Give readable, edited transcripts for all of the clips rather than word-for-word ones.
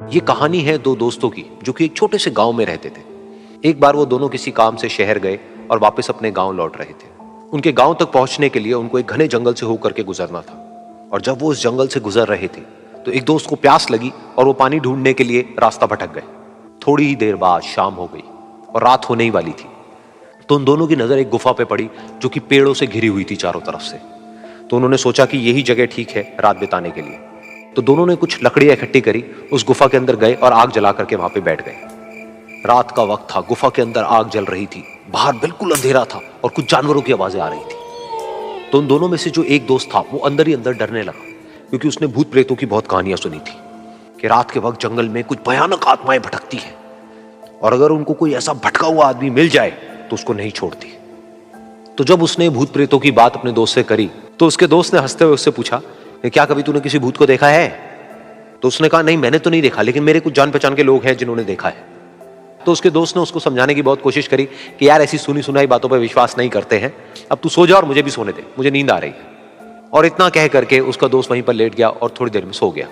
ये कहानी है दो दोस्तों की जो कि एक छोटे से गांव में रहते थे। एक बार वो दोनों किसी काम से शहर गए और वापस अपने गांव लौट रहे थे। उनके गांव तक पहुंचने के लिए उनको एक घने जंगल से होकर के गुजरना था। और जब वो उस जंगल से गुजर रहे थे तो एक दोस्त को प्यास लगी और वो पानी ढूंढने के लिए रास्ता भटक गए। थोड़ी ही देर बाद शाम हो गई और रात होने ही वाली थी। तो उन दोनों की नजर एक गुफा पे पड़ी जो कि पेड़ों से घिरी हुई थी चारों तरफ से। तो उन्होंने सोचा कि यही जगह ठीक है रात बिताने के लिए। तो दोनों ने कुछ लकड़ियां इकट्ठी करी, उस गुफा के अंदर गए और आग जला करके वहां पे बैठ गए। रात का वक्त था, गुफा के अंदर आग जल रही थी, बाहर बिल्कुल अंधेरा था और कुछ जानवरों की आवाजें आ रही थी। तो उन दोनों में से जो एक दोस्त था वो अंदर ही अंदर डरने लगा, क्योंकि उसने भूत प्रेतों की बहुत कहानियां सुनी थी कि रात के वक्त जंगल में कुछ भयानक आत्माएं भटकती हैं और अगर उनको कोई ऐसा भटका हुआ आदमी मिल जाए तो उसको नहीं छोड़ती। तो जब उसने भूत प्रेतों की बात अपने दोस्त से करी तो उसके दोस्त ने हंसते हुए उससे पूछा कि क्या कभी तूने किसी भूत को देखा है? तो उसने कहा नहीं, मैंने तो नहीं देखा, लेकिन मेरे कुछ जान पहचान के लोग हैं जिन्होंने देखा है। तो उसके दोस्त ने उसको समझाने की बहुत कोशिश करी कि यार ऐसी सुनी सुनाई बातों पर विश्वास नहीं करते हैं, अब तू सो जा और मुझे भी सोने दे, मुझे नींद आ रही है। और इतना कह करके उसका दोस्त वहीं पर लेट गया और थोड़ी देर में सो गया।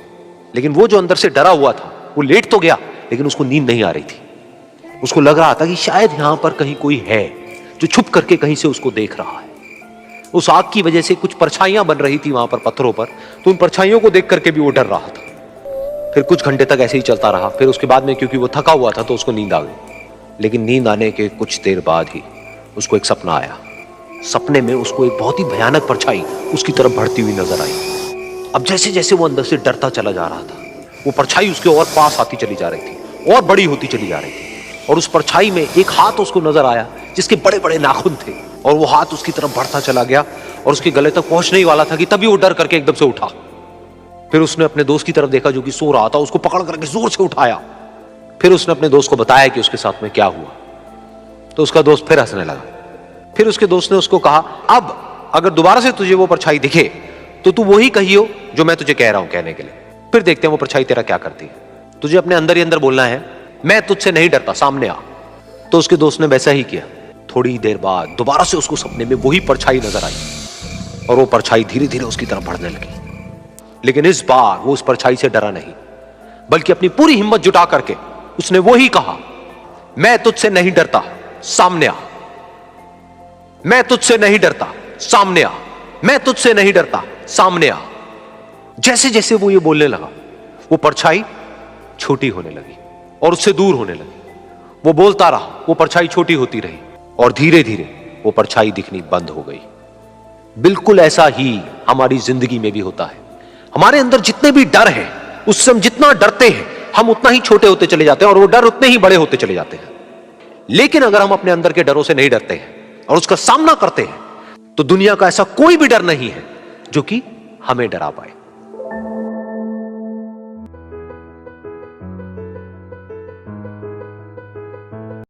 लेकिन वो जो अंदर से डरा हुआ था वो लेट तो गया, लेकिन उसको नींद नहीं आ रही थी। उसको लग रहा था कि शायद यहां पर कहीं कोई है जो छुप करके कहीं से उसको देख रहा है। उस आग की वजह से कुछ परछाइयां बन रही थी वहां पर पत्थरों पर, तो उन परछाइयों को देख करके भी वो डर रहा था। फिर कुछ घंटे तक ऐसे ही चलता रहा। फिर उसके बाद में क्योंकि वो थका हुआ था तो उसको नींद आ गई। लेकिन नींद आने के कुछ देर बाद ही उसको एक सपना आया। सपने में उसको एक बहुत ही भयानक परछाई उसकी तरफ बढ़ती हुई नजर आई। अब जैसे जैसे वो अंदर से डरता चला जा रहा था, वो परछाई उसके और पास आती चली जा रही थी और बड़ी होती चली जा रही थी। और उस परछाई में एक हाथ उसको नजर आया जिसके बड़े बड़े नाखून थे, और वो हाथ उसकी तरफ बढ़ता चला गया और उसके गले तक पहुंचने ही वाला था कि तभी वो डर करके एकदम से उठा। फिर उसने अपने दोस्त की तरफ देखा जो कि सो रहा था, उसको पकड़ करके जोर से उठाया। फिर उसने अपने दोस्त को बताया कि उसके साथ में क्या हुआ। तो उसका दोस्त फिर हंसने लगा। फिर उसके दोस्त ने उसको कहा, अब अगर दोबारा से तुझे वो परछाई दिखे तो तू वही कहियो जो मैं तुझे कह रहा हूं कहने के लिए। फिर देखते हैं वो परछाई तेरा क्या करती है। तुझे अपने अंदर ही अंदर बोलना है, मैं तुझसे नहीं डरता, सामने आ। तो उसके दोस्त ने वैसा ही किया। थोड़ी देर बाद दोबारा से उसको सपने में वही परछाई नजर आई और वो परछाई धीरे धीरे उसकी तरफ बढ़ने लगी। लेकिन इस बार वो उस परछाई से डरा नहीं, बल्कि अपनी पूरी हिम्मत जुटा करके उसने वही कहा, मैं तुझसे नहीं डरता, सामने आ। मैं तुझसे नहीं डरता, सामने आ। मैं तुझसे नहीं डरता, सामने आ। जैसे जैसे वो ये बोलने लगा वो परछाई छोटी होने लगी और उससे दूर होने लगी। वो बोलता रहा, वो परछाई छोटी होती रही और धीरे धीरे वो परछाई दिखनी बंद हो गई। बिल्कुल ऐसा ही हमारी जिंदगी में भी होता है। हमारे अंदर जितने भी डर हैं, उससे हम जितना डरते हैं हम उतना ही छोटे होते चले जाते हैं और वो डर उतने ही बड़े होते चले जाते हैं। लेकिन अगर हम अपने अंदर के डरों से नहीं डरते हैं और उसका सामना करते हैं तो दुनिया का ऐसा कोई भी डर नहीं है जो कि हमें डरा पाए।